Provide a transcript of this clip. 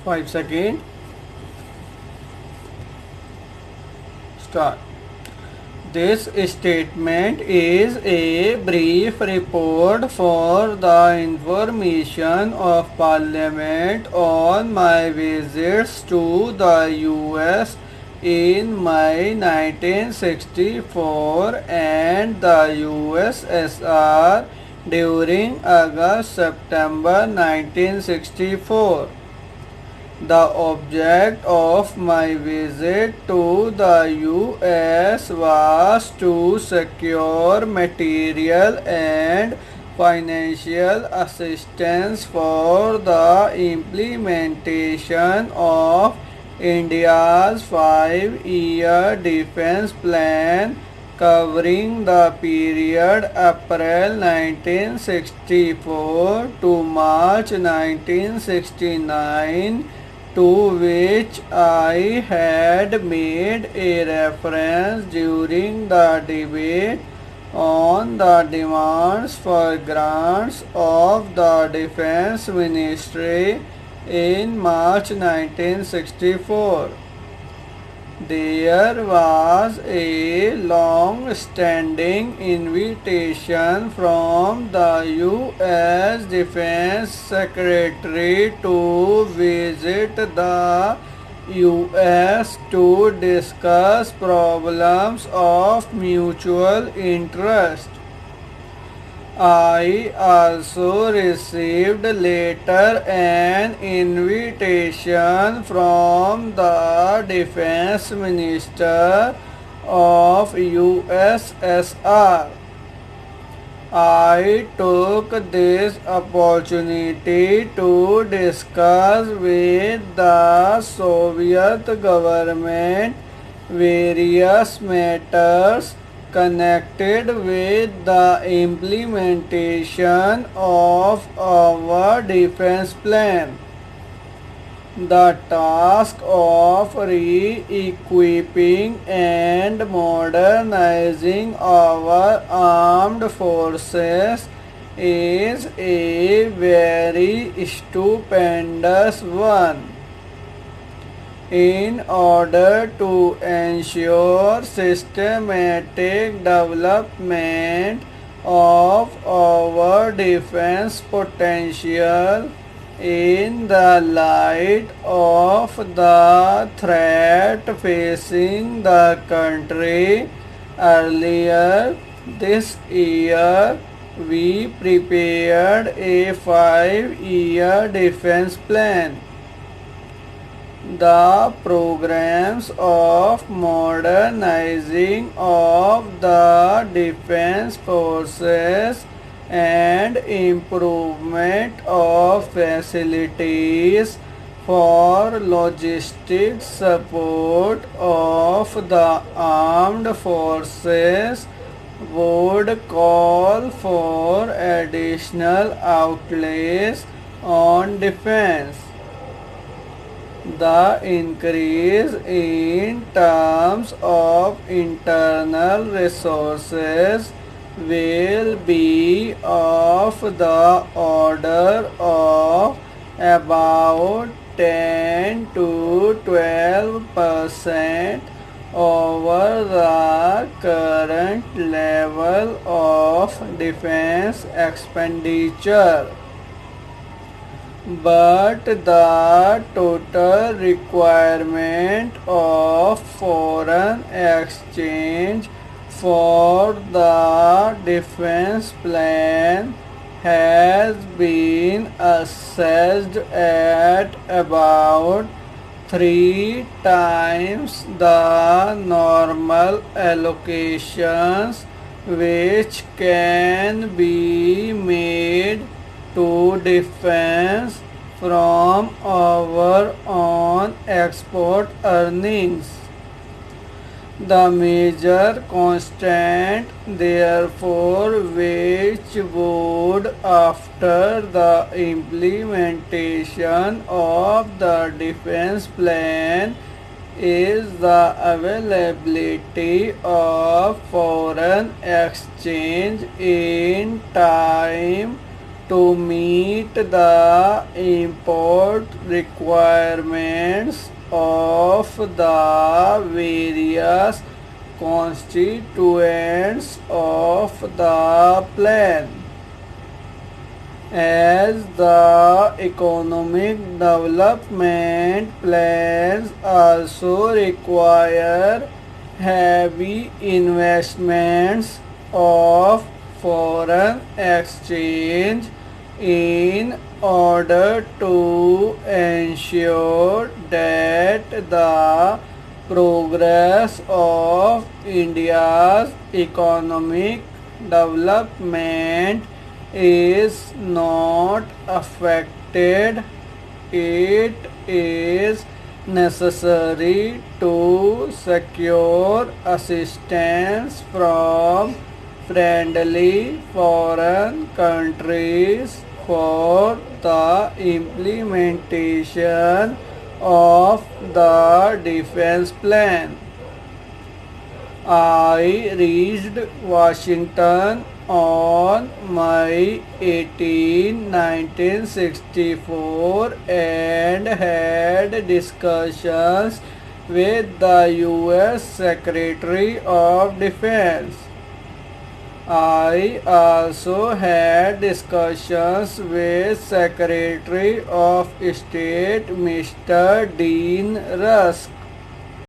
5 seconds. Start. This statement is a brief report for the information of Parliament on my visits to the US in May 1964 and the USSR during August-September 1964. The object of my visit to the US was to secure material and financial assistance for the implementation of India's 5-year defense plan covering the period April 1964 to March 1969, to which I had made a reference during the debate on the demands for grants of the Defense Ministry in March 1964. There was a long-standing invitation from the U.S. Defense Secretary to visit the U.S. to discuss problems of mutual interest. I also received later an invitation from the Defense Minister of USSR. I took this opportunity to discuss with the Soviet government various matters connected with the implementation of our defense plan. The task of re-equipping and modernizing our armed forces is a very stupendous one. In order to ensure systematic development of our defense potential in the light of the threat facing the country, earlier this year we prepared a 5-year defense plan. The programs of modernizing of the defense forces and improvement of facilities for logistic support of the armed forces would call for additional outlays on defense. The increase in terms of internal resources will be of the order of about 10 to 12% over the current level of defense expenditure. But the total requirement of foreign exchange for the defense plan has been assessed at about 3 times the normal allocations which can be made to defense from our own export earnings. The major constant, therefore, which would, after the implementation of the defense plan, is the availability of foreign exchange in time to meet the import requirements of the various constituents of the plan. As the economic development plans also require heavy investments of foreign exchange in order to ensure that the progress of India's economic development is not affected. It is necessary to secure assistance from friendly foreign countries for the implementation of the defense plan. I reached Washington on May 18, 1964 and had discussions with the U.S. Secretary of Defense. I also had discussions with Secretary of State Mr. Dean Rusk.